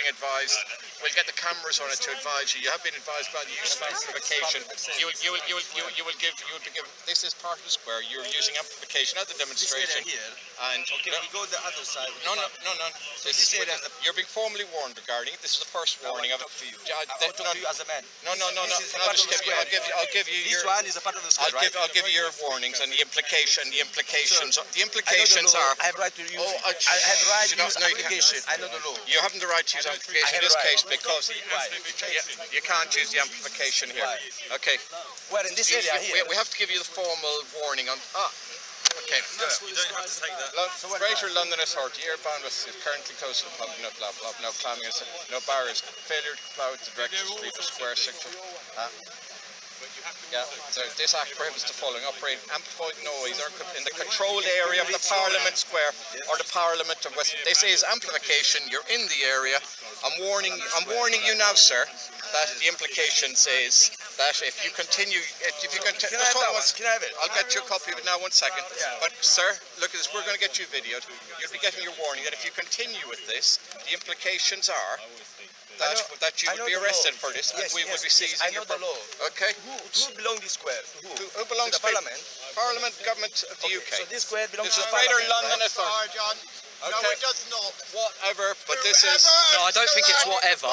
being advised. We'll get the cameras on it to advise you. You have been advised by the use of amplification. You will be given. This is part of the square. You're using amplification at the demonstration. This area here. And okay, we go the other side. No. This area, you're being formally warned regarding it. This is the first warning of it. I want to talk to you as a man. No. I'll give you your. This one is a part of the square, I'll give you your warnings and the implications. The implications are. I have right to use. I have right to use amplification. I know the law. You haven't the right to use amplification in this case because you can't use the amplification here. Okay. Well, in this area here. We have to give you the formal warning on. Okay. You don't have to take that. Greater London Authority, air bandwidth is currently closed to the public, no blah blah, no climbing, no barriers, failure to comply with the directions to leave the square sector. So this act prohibits the following: operate amplified noise or in the controlled area of the Parliament Square or the Parliament of West. This is amplification. You're in the area. I'm warning you now, sir, that the implications is that if you continue, Can I have it? I'll get you a copy of it now. 1 second. But sir, look at this. We're going to get you videoed. You'll be getting your warning that if you continue with this, the implications are that you would be arrested for this, and we would be seizing I know the law. Okay. Who belongs to this square? Who belongs to the Parliament? Parliament, government of the UK. So this square belongs This to is the Greater Parliament. London Authority. John. Okay. No, it does not. Whatever, but this is. No, I don't think it's whatever.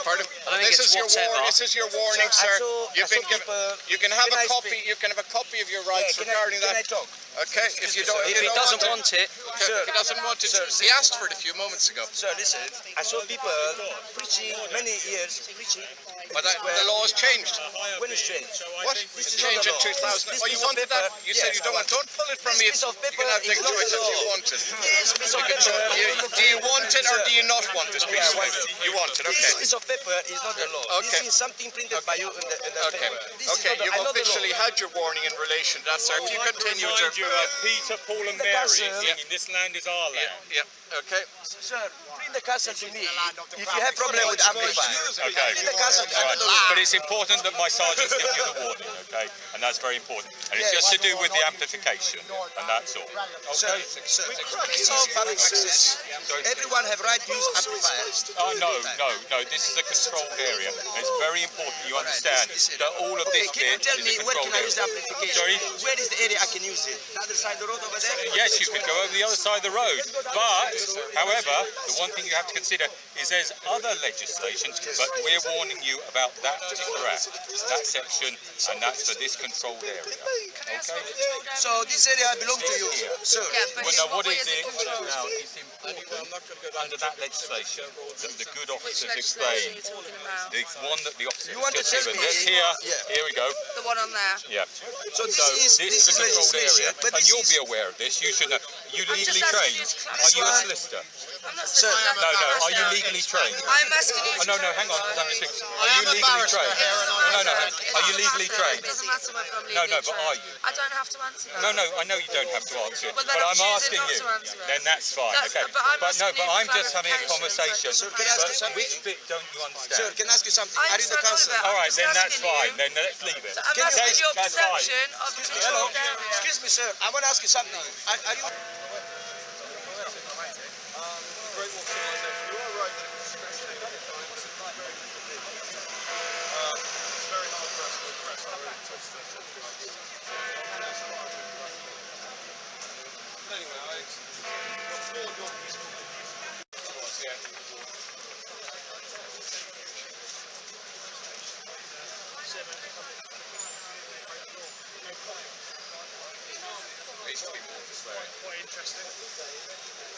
Pardon? I don't think it's whatever. This is your warning, sir. You've been given. You can have a copy. You can have a copy of your rights regarding that. Can I talk? Okay. If you don't. If he doesn't want it, If he doesn't want it, he asked for it a few moments ago. Sir, listen. I saw people preaching many years preaching. But the law has changed. When it's changed? What? This It's is not changed the in law. 2000. This Oh, you piece of wanted paper- that? You said yes, you don't I want. Don't pull it from me. This piece of You can paper have the is not choice the if you law. want it. This piece of paper. Do you want it or do you not want this piece of paper? You want it, This okay. piece of paper is not the law. Okay. This is something printed by you in the Okay, paper. This is okay, not the, you've I know the officially law. had your warning in relation to that, sir. If you continue to... Remind you of Peter, Paul and Mary singing, "This land is our land." Yeah, okay. Sir, bring the castle to me if you have problem with amplifier. Okay. Bring the castle to Right. me. But it's important that my sergeant's giving you the warning, okay? And that's very important. And it's just to do with the amplification, and that's all. Sir, this is public access. Everyone have right to use amplifiers. Oh, no. This is a controlled area. And it's very important you understand that all of this Can you bit tell is me a where can controlled I use the area. amplification? Sorry? Where is the area I can use it? The other side of the road over there? Yes, you could go over the other side of the road. But, however, the one thing you have to consider is there's other legislations, but we're warning you about that particular act, that section, and that's for this controlled area. Okay? So this area belongs to you, sir. Yeah, but Well, now, what why is it? controlled? Now, it's important under that legislation that the good Which officers legislation are explain. you talking about? The one that the officer You want has to just tell given. me- This here, Yeah. here we go. The one on there. Yeah. So this So is this is a controlled legislation, area, but and this you'll is be aware of this. You should know. You I'm just legally asking trained. you to Are you a clarify. solicitor? I'm not Sir, saying No. Are you legally trained? I'm asking you to Oh, no, hang on, because I'm just thinking. Are you am a legally barrister trained? here and I- No. Are you legally trained? It doesn't matter whether I'm No, legally but trained. are you? I don't have to answer that. No, I know you don't have to answer it, But but then I'm I'm choosing asking not you. to answer it. Then that's fine, That's- okay. but I'm asking you for I'm just having a clarification, conversation. so can I ask you But something? which bit don't you understand? Sir, can I ask you something? I Are you the understand all of council? it. All I'm right, just then that's asking you. fine. Then let's leave it. So I'm Can I- asking your That's fine. perception of the Hello? controlled area. Excuse me, sir. I want to ask you something. Are you... Quite interesting.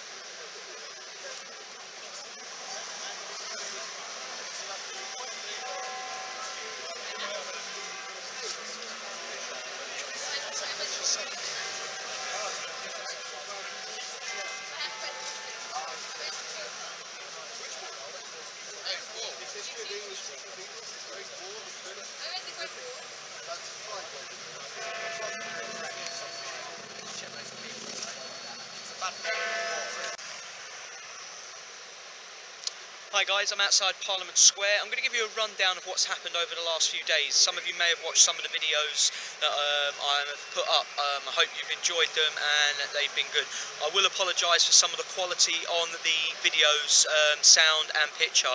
Hi guys, I'm outside Parliament Square. I'm going to give you a rundown of what's happened over the last few days. Some of you may have watched some of the videos that I have put up. I hope you've enjoyed them and they've been good. I will apologise for some of the quality on the videos, sound and picture.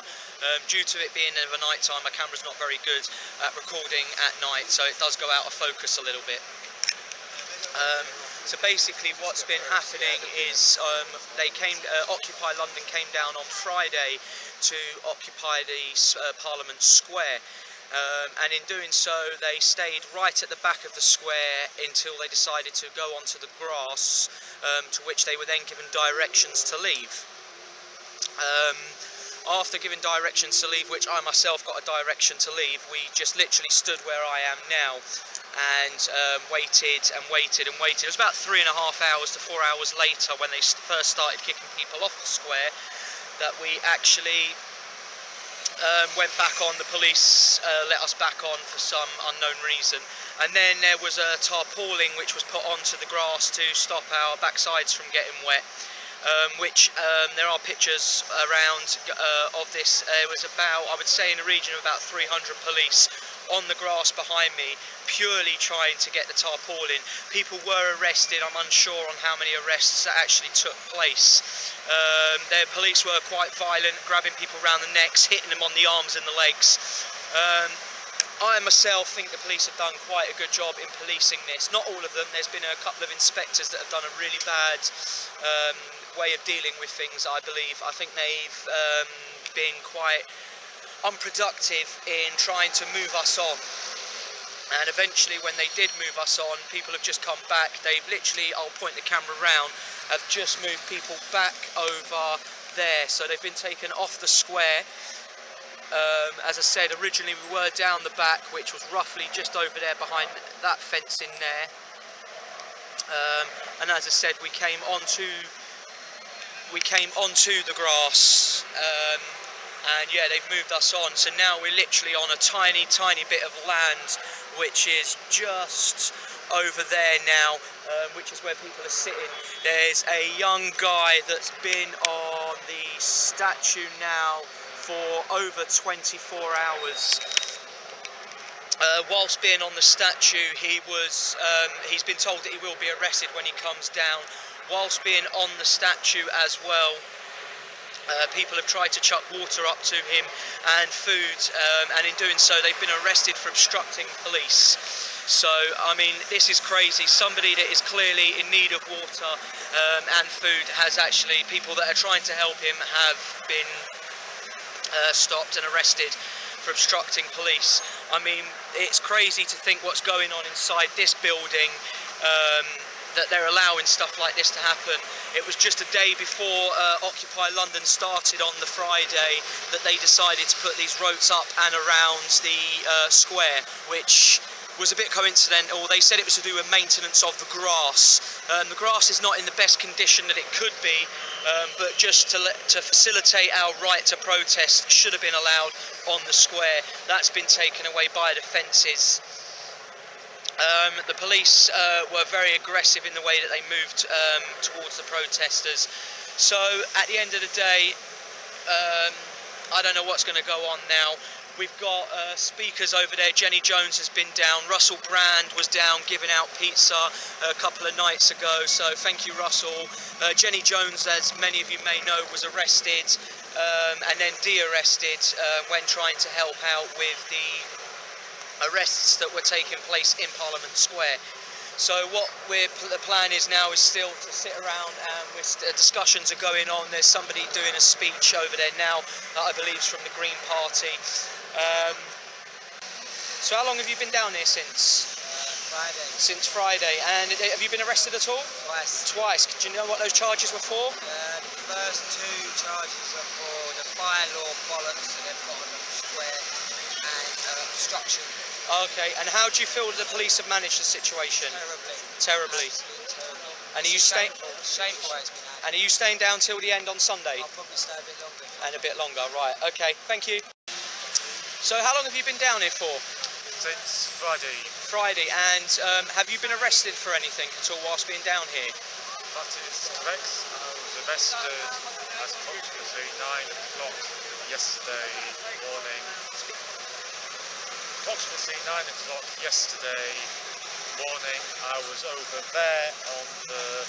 Due to it being of a night time, my camera's not very good at recording at night, so it does go out of focus a little bit. So basically what's been happening is Occupy London came down on Friday to occupy the Parliament Square, and in doing so they stayed right at the back of the square until they decided to go onto the grass, to which they were then given directions to leave. After giving directions to leave, which I myself got a direction to leave, we just literally stood where I am now and waited and waited and waited. It was about 3.5 hours to 4 hours later, when they first started kicking people off the square, that we actually went back on. The police let us back on for some unknown reason, and then there was a tarpaulin which was put onto the grass to stop our backsides from getting wet. There are pictures around of this. There was about, I would say, in the region of about 300 police on the grass behind me, purely trying to get the tarpaulin. People were arrested. I'm unsure on how many arrests that actually took place. The police were quite violent, grabbing people around the necks, hitting them on the arms and the legs. I myself think the police have done quite a good job in policing this. Not all of them. There's been a couple of inspectors that have done a really bad way of dealing with things, I believe. I think they've been quite unproductive in trying to move us on. And eventually, when they did move us on, people have just come back. They've literally, I'll point the camera around, have just moved people back over there. So they've been taken off the square. As I said, originally we were down the back, which was roughly just over there behind that fence in there. And as I said, we came onto the grass. And yeah, they've moved us on. So now we're literally on a tiny bit of land, which is just over there now, which is where people are sitting. There's a young guy that's been on the statue now for over 24 hours. Whilst being on the statue, he's been told that he will be arrested when he comes down. Whilst being on the statue as well, people have tried to chuck water up to him and food, and in doing so they've been arrested for obstructing police. So, I mean, this is crazy. Somebody that is clearly in need of water and food has actually, people that are trying to help him have been stopped and arrested for obstructing police. I mean, it's crazy to think what's going on inside this building, that they're allowing stuff like this to happen. It was just a day before Occupy London started on the Friday that they decided to put these ropes up and around the square, which was a bit coincidental. They said it was to do with maintenance of the grass. The grass is not in the best condition that it could be, but just to facilitate our right to protest should have been allowed on the square. That's been taken away by the fences. The police were very aggressive in the way that they moved towards the protesters. So at the end of the day, I don't know what's going to go on now. We've got speakers over there. Jenny Jones has been down. Russell Brand was down giving out pizza a couple of nights ago. So thank you, Russell. Jenny Jones, as many of you may know, was arrested and then de-arrested when trying to help out with the arrests that were taking place in Parliament Square. So what the plan is now is still to sit around, and discussions are going on. There's somebody doing a speech over there now that I believe is from the Green Party. So how long have you been down here since? Friday. Since Friday. And have you been arrested at all? Twice. Twice. Do you know what those charges were for? The first two charges are for the bylaw bollocks that they've got on the square and obstruction. Okay, and how do you feel that the police have managed the situation? Terribly. Terribly. And are you staying? Shameful how it's been handled. And are you staying down till the end on Sunday? I'll probably stay a bit longer. And a bit longer, right? Okay, thank you. So how long have you been down here for? Since Friday. Friday, and have you been arrested for anything at all whilst being down here? That is correct. I was arrested at approximately 9 o'clock yesterday morning, approximately 9 o'clock yesterday morning, I was over there on the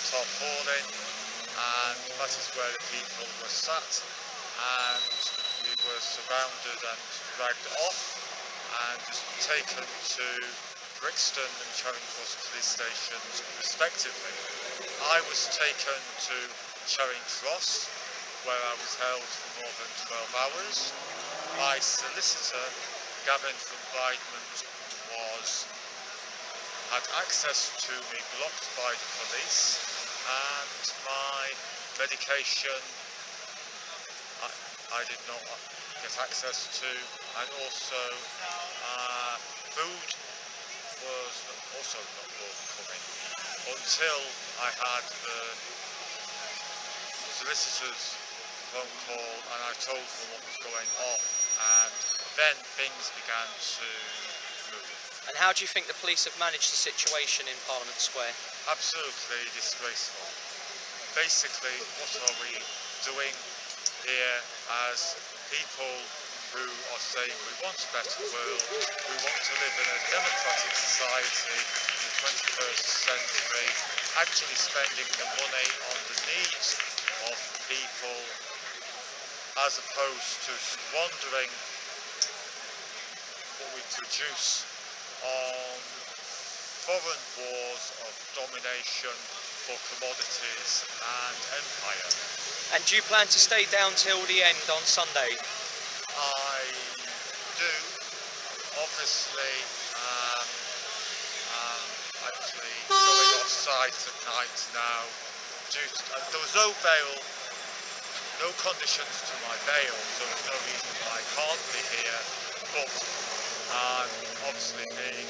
tarpaulin, and that is where the people were sat, and we were surrounded and dragged off and taken to Brixton and Charing Cross police stations respectively. I was taken to Charing Cross, where I was held for more than 12 hours. My solicitor, Gavin from Bidemont, had access to me blocked by the police, and my medication I did not get access to, and also food was also not forthcoming until I had the solicitor's phone call and I told them what was going on, and then things began to move. And how do you think the police have managed the situation in Parliament Square? Absolutely disgraceful. Basically, what are we doing here as people who are saying we want a better world, we want to live in a democratic society in the 21st century, actually spending the money on the needs of people as opposed to squandering what we produce on foreign wars of domination for commodities and empire. And do you plan to stay down till the end on Sunday? I do, obviously, actually going off site at night now. There was no bail, no conditions to my bail, so there's no reason why I can't be here, but I'm obviously being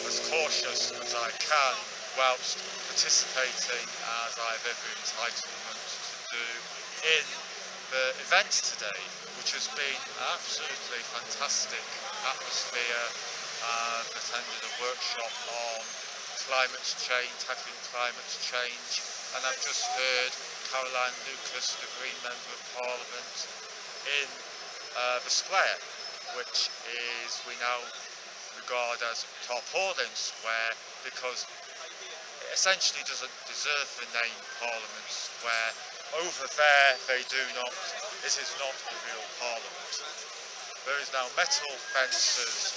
as cautious as I can whilst participating as I have every entitlement to do in the event today, which has been absolutely fantastic atmosphere. I've attended a workshop on climate change, tackling climate change, and I've just heard Caroline Lucas, the Green Member of Parliament, in the Square, which is we now regard as Tarpaulin Square because it essentially doesn't deserve the name Parliament Square. Over there they do not, it is not a real parliament. There is now metal fences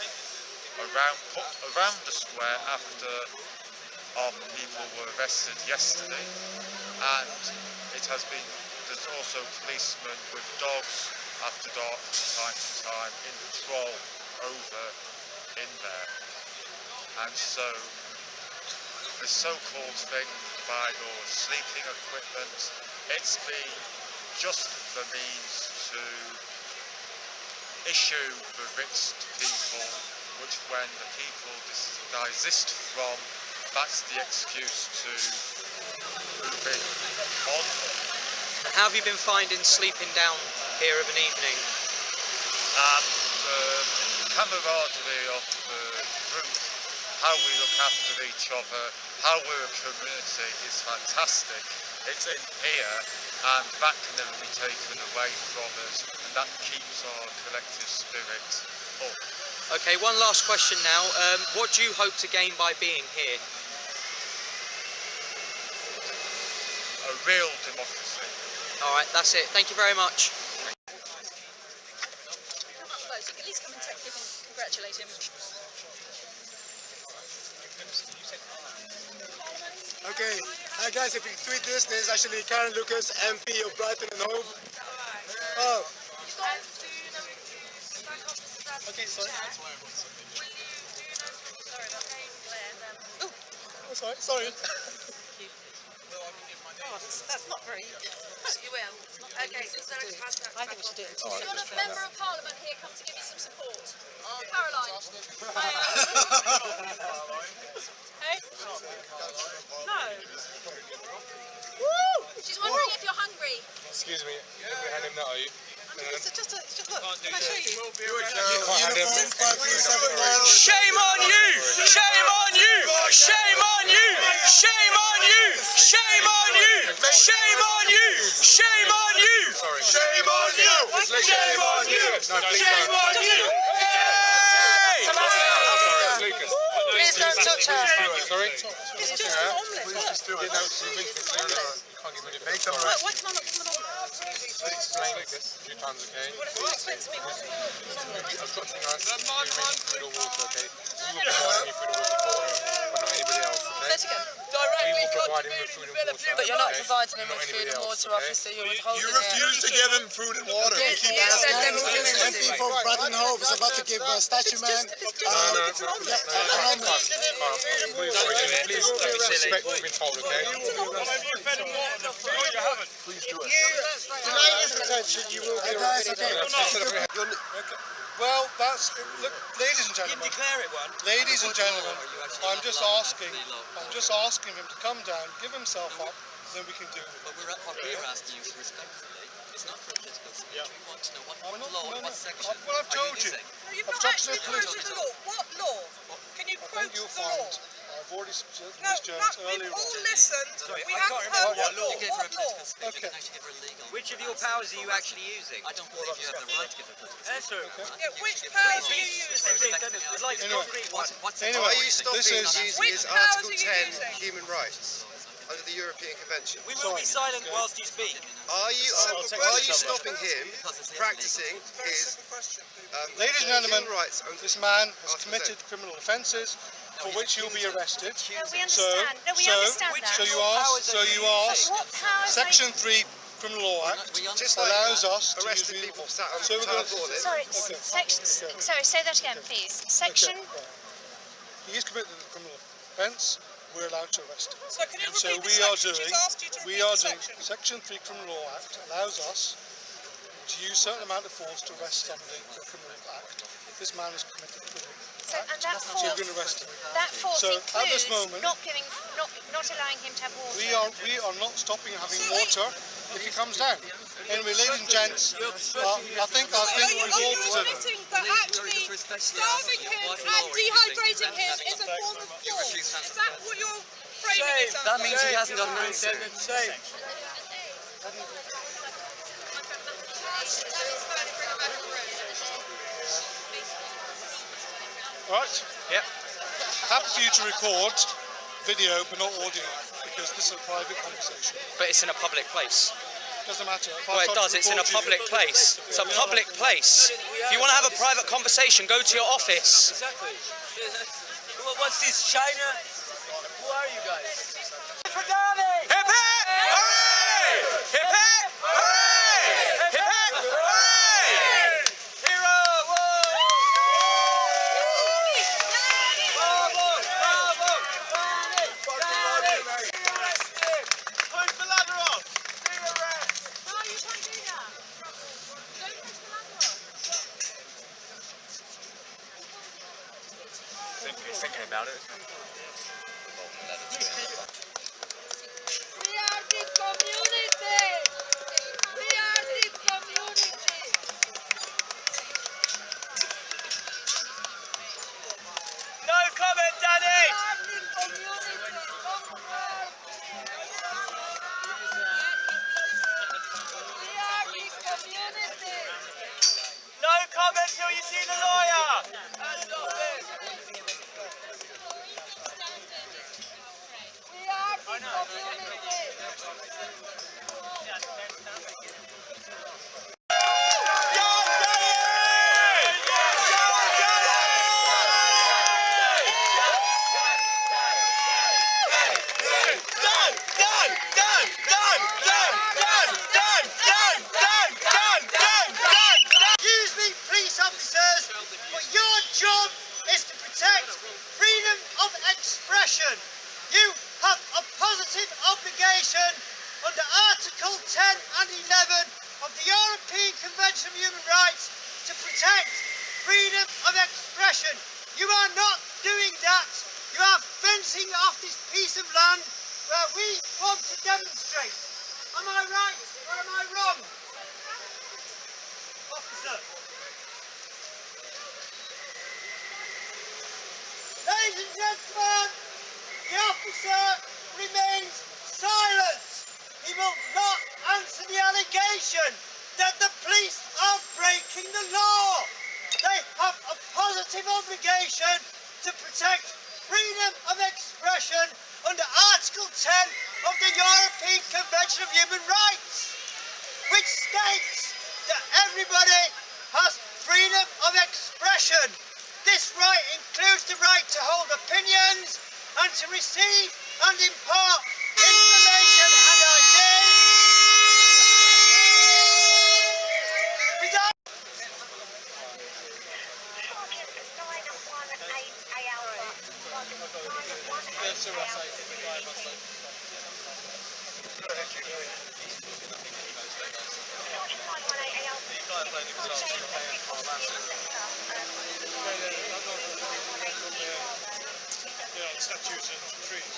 put around the square after our people were arrested yesterday, and there's also policemen with dogs after dark from time to time in patrol over in there. And so the so-called thing by law sleeping equipment, it's been just the means to issue the writs to people, which when the people desist from, that's the excuse to move in on. And how have you been finding sleeping down here of an evening? The camaraderie of the group, how we look after each other, how we're a community is fantastic. It's in here, and that can never be taken away from us, and that keeps our collective spirit up. Okay, one last question now. What do you hope to gain by being here? A real democracy. All right, that's it. Thank you very much. At least come and congratulate him. Okay, hi guys, if you tweet this is actually Karen Lucas, MP of Brighton and Hove. Oh. Okay, sorry. Oh, sorry. That's not very... You will. Okay, so Sarah has that. I think we should do it. You've got a member of Parliament here come to give you some support. Caroline. Hey? No. Woo! She's wondering if you're hungry. Excuse me, you're behind him now, are you? It's just look, can I show you? Shame on you! Shame on you! Shame on you! Shame on you! Shame on you! Shame on you! Shame on you! Shame on you! Shame on you! No, please Shame don't. on you! Sorry, Lucas. Please don't touch her. Sorry? It's just an omelette. Make them right. Why can I not give them an omelette? Explain it a few times, okay? Explain to me what's an omelette. Instructing us to make food or water, okay? We will provide any food or water for him, but not anybody else, okay? Say it again. We will provide him with food and water. But you're not okay? providing him Not with food anybody and else, water, okay? officer. You're withholding You it. refuse to give him food and water. You said them MP from Brighton Hove is about to give Statue Man Please respect what we've been told, okay? Ladies' attention, you will be arrested. Well, that's look, ladies and gentlemen. Declare it one. Ladies and gentlemen, I'm just asking him to come down, give himself up, then we can do it. But what we're asking you respectfully, it's not for a political speech. We want to know what law, what section. Well, I've told you. No, you've not Obstruction actually of police. quoted the law. What law? Can you I quote think you'll the law? find. I've already said No, Ms. Jones we've earlier all on. listened. Sorry, We I haven't can't remember heard what law. You gave her a What law? political speech, you can actually give her a legal. Which of your powers are you actually using? I don't believe you have the right to give her a political speech. Answer. Yeah, which powers are you using? We'd like Anyway. concrete What's, ones. what's Anyway, the this is Which powers are you using? human rights under the European Convention. We will be silent whilst you speak. Are you stopping him practicing his Ladies and gentlemen, human rights? this man has committed criminal offences for which he'll be arrested. No, we understand. No, we understand that. So you ask. What powers are Section 3 Criminal Law Act Just like allows us to use arrested the people sat on So we're Tower going Hall. Sorry, sorry, say that again, please. Section. He's committed a criminal offence. We're allowed to arrest him. So can you So repeat the we are section? doing. She's asked you to We repeat are the doing. section. Section 3 Criminal Law Act allows us to use certain amount of force to arrest somebody for a criminal act. This man has committed a criminal So, and act. that So force, we're going to arrest him. that force So, at this includes moment- not allowing him to have water. We are not stopping having water if he comes down. Anyway, ladies and gents, I think we've all considered. admitting that actually starving him and dehydrating him is a form of force. Is that what you're framing it as? That means he hasn't got an answer. Right? Yep. Happy for you to record video but not audio because this is a private conversation. But it's in a public place. Doesn't matter. If Well, I it start does. to It's in a record you- public place. It's a public place. If you want to have a private conversation, go to your office. Exactly. What's this, China? Who are you guys? Hip hip! Hooray! Hip hip! Hooray! Hip hip! Hooray! Hero! Push the ladder off. No, you can't do that. Don't push the ladder off. Thinking about it. We are the community. We are the community. No comment, Danny. We are the community. Come on. We are the community. No comment till you see the lawyer. We are the community. Excuse me, police officers, but your job is to protect freedom of expression. You have a positive obligation under Article 10 and 11 of the European Convention of Human Rights to protect freedom of expression. You are not doing that. You are fencing off this piece of land where we want to demonstrate. Am I right or am I wrong? Officer. Ladies and gentlemen, the officer remains silent. He will not answer the allegation that the police are obligation to protect freedom of expression under Article 10 of the European Convention of Human Rights, which states that everybody has freedom of expression. This right includes the right to hold opinions and to receive and impart information and ideas without Statues and trees.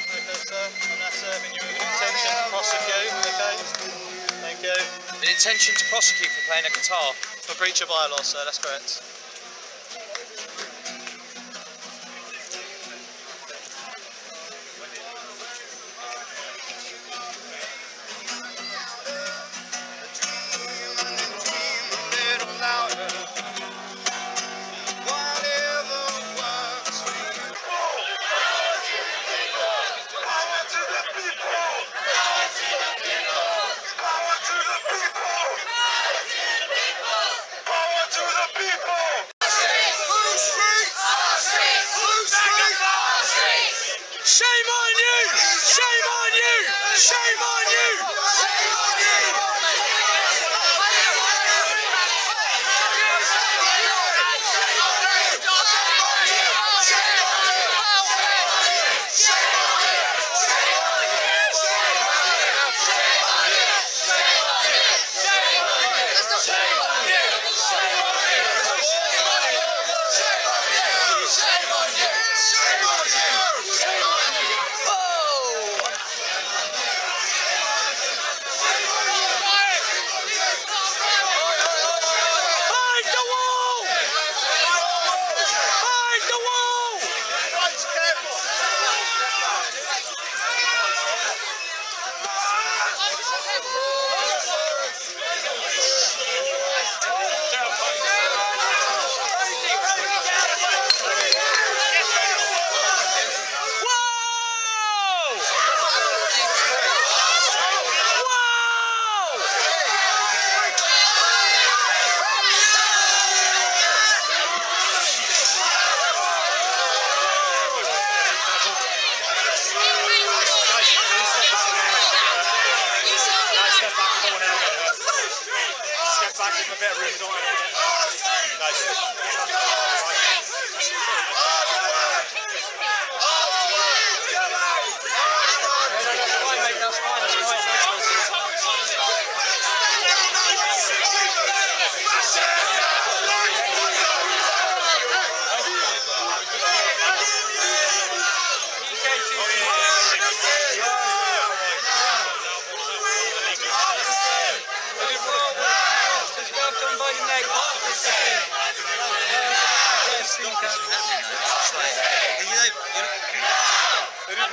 Okay, sir, I'm now serving you with an intention to prosecute, okay? Thank you. The intention to prosecute for playing a guitar. For breach of bylaws, sir, that's correct. Shame on you! Shame on you! Shame on you! Shame on you!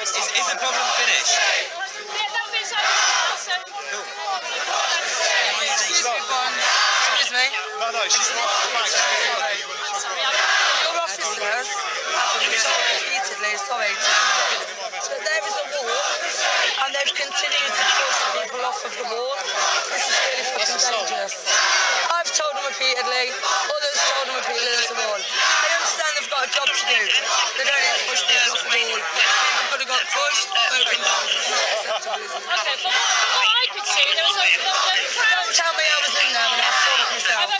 Is the problem finished? Excuse me. No, she's not. Your officers have been told repeatedly, sorry, that there is a war and they've continued to push people off of the wall. This is really fucking dangerous. I've told them repeatedly, others told them repeatedly there's a wall. I understand they've got a job to do. They don't need to push people off the wall. People could have got pushed, broken down. It's not acceptable, is it? Okay, but what I could see, there was a crowd. Don't tell me I was in there when I saw it myself.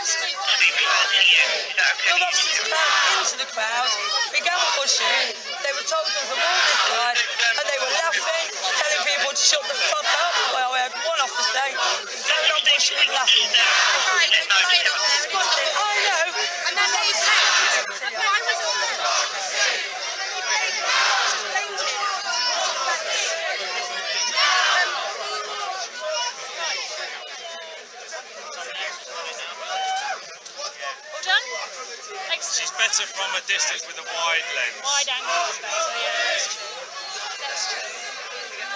Your officers crowded into the crowd, began pushing. They were told there was a wall this side, and they were laughing, telling people to shut the fuck up. Well, I had one officer say, carry on pushing and laughing. I know. And then they said, I was She's better from a distance with a wide lens. Wide angle is better, yeah. That's true.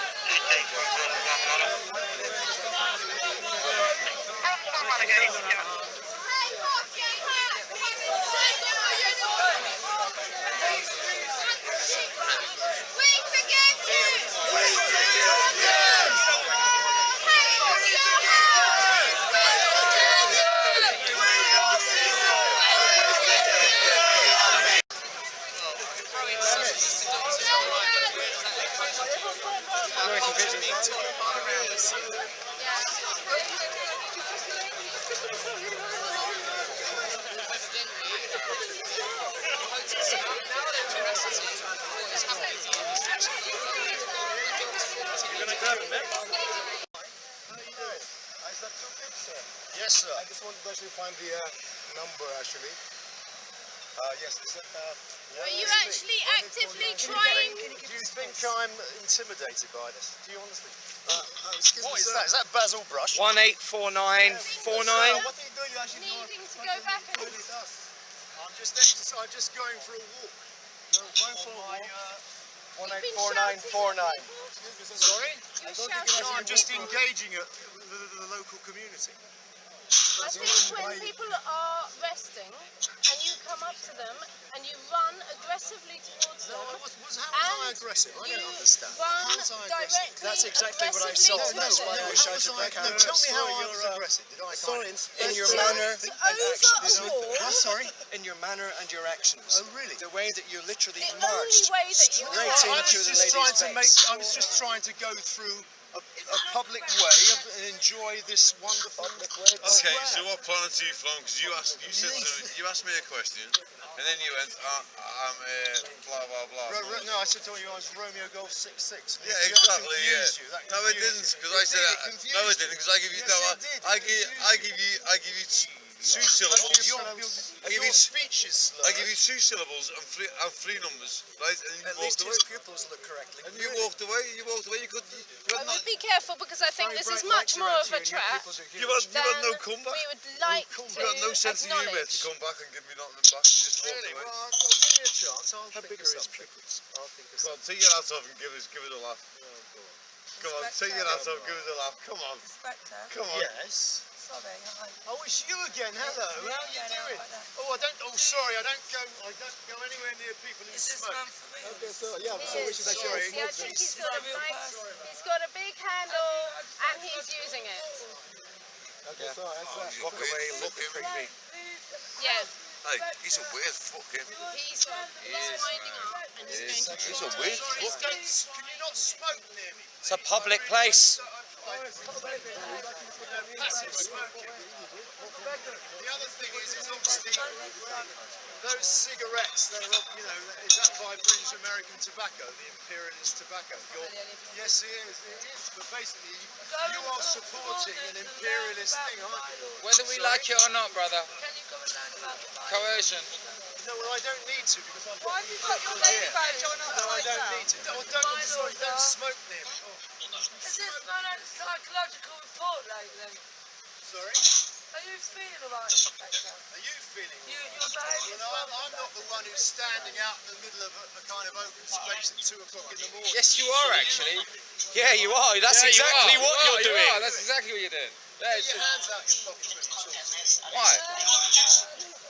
Yes, sir. I just wanted to actually find the number, actually. Yes, is it, Are you actually actively trying? Do you think I'm intimidated by this? Do you honestly? Excuse me, sir. Is that Basil Brush? 184949. What do you do? You actually Needing to go back and really does. I'm just going for a walk. No, going for a walk. 184949. Sorry? No, I'm just engaging the local community. I think when people are resting and you come up to them and you run aggressively towards them, How was I aggressive? I don't understand. run How was I aggressive? directly, That's exactly what I saw. aggressively That's to why I them. wish I could back out. No, tell me how I was aggressive. Did I Sorry, kind in your manner It's and actions. over a wall. Sorry, in your manner and your actions. Oh, really? The way that you literally The only marched way that you straight can- into the lady's face. I was just trying to go through a public way and enjoy this wonderful Okay, so what planet are you from? Because you asked me a question, and then you went, I'm blah blah blah. No, I said to you I was Romeo Golf 66. Yeah, exactly. Yeah. No, it didn't, because I said no, it didn't, because I give you I give you two syllables. Your speech is slow. I give you two syllables and three numbers, right? And you At walked least away. his pupils look correctly. And you walked away. You could. I would be careful because I think this is much more of a trap You had no than comeback. we would like to You had no sense of humour to acknowledge. come back and give me nothing back. You just walked Really? away. Well, I'll give you a chance. I'll How think big of are his something. pupils? I'll think of Come on, something. take your hats off and give us a laugh. Come on, take your hats off, give us a laugh. Come on, Inspector. come on. Yes. Sorry, hi. Oh, it's you again. Hello. How are you Yeah, no, doing? right there. Oh, I don't. Oh, sorry. I don't go anywhere near people who Is this smoke. man for real? Yeah. He is, actually yeah, I think he's got a nice, he's got a big handle and he's using it. Okay, sorry. Walk away, looking creepy. Yeah, Hey, he's a weird fucking. he's winding up and he's going to He's a weird fucking. Can you not smoke near me? It's a public place. Passive smoking. The other thing is obviously those cigarettes. They're, is that by British American Tobacco, the imperialist tobacco? Yes, it is. It is. But basically, you are supporting an imperialist thing, aren't you? Whether we like it or not, brother. Can you go and learn about the Bible? Coercion. No, well, I don't need to because I've Why have you got your lady badge on No, I don't need to. Don't smoke near me. Has this man had a psychological report lately? Sorry? Are you feeling alright, Inspector? Are you feeling? Your behaviour's No, I'm not the one who's standing out in the middle of a kind of open space at 2 o'clock in the morning. Yes, you are actually. Yeah, you are. That's exactly what you're doing. That's exactly what you're doing. Get your hands out your pockets when you talk to me. Why?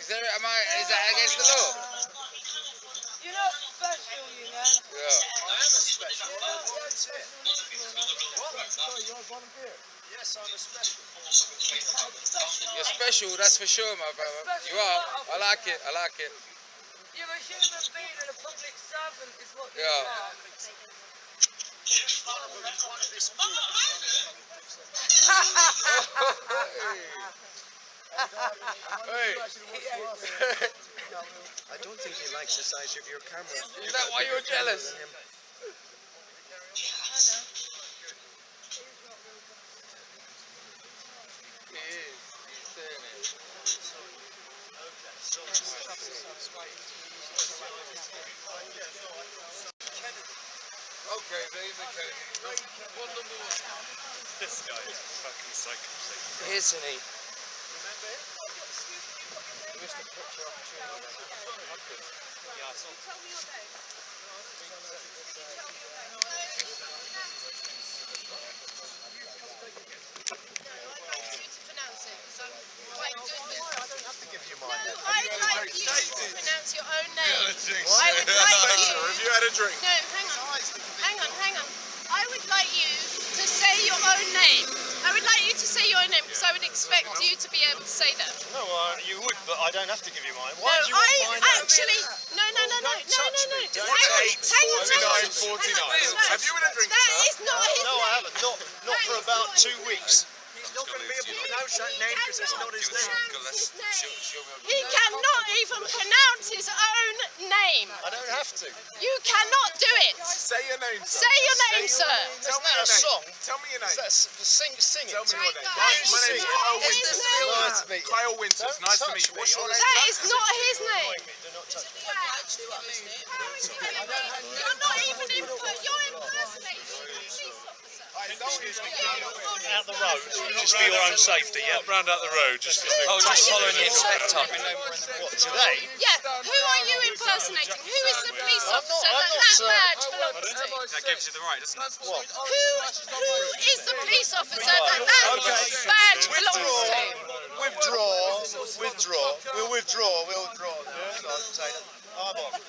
Is that against the law? You're not special, you know. Yeah. I am a special. I'm a volunteer. What? Sorry, you're a volunteer? Yes, I'm a special. You're special, that's for sure, my brother. You are. I like it. I like it. You're a human being and a public servant is what you Yeah. are. One of this group. Hey. I don't think he likes the size of your camera. Is that why you're jealous? He is. He's doing it. Okay, David Kennedy. What number was it? This guy is fucking psycho. Isn't he? tell me your name. I'd like you to pronounce your own name. I would like you. Have you had a drink? No, hang on. I would like you to say your own name. I would like you to say your own name because I would expect you to be able to say that. No, you would, but I don't have to give you mine. No, I actually. No. Just hang Have you had a drink, That sir? is not his No, name. I haven't. Not for about 2 weeks. He's not going to be able to pronounce that name because it's not his name. He cannot even pronounce his own name. I don't have to. You cannot do it. Say your name, sir. Say your name, sir. Isn't that a song? Tell me your name. Sing it. Tell me your name. That My is name's Kyle not his Winters. name. Nice to meet you. Kyle Winters. Don't Nice to touch meet you. me. What's your name? That is not his name. Do not touch me. You're not even you're impersonating a police officer. Out the road, just for your own safety, yeah? Round out the road, just because Oh, just following the inspector. What, today? Yeah, who are you impersonating? Who is the police I'm officer not, that badge belongs to? That gives you the right, doesn't it? What? Who is the police officer that badge belongs to? Withdraw. We'll withdraw. We'll withdraw. I'm off.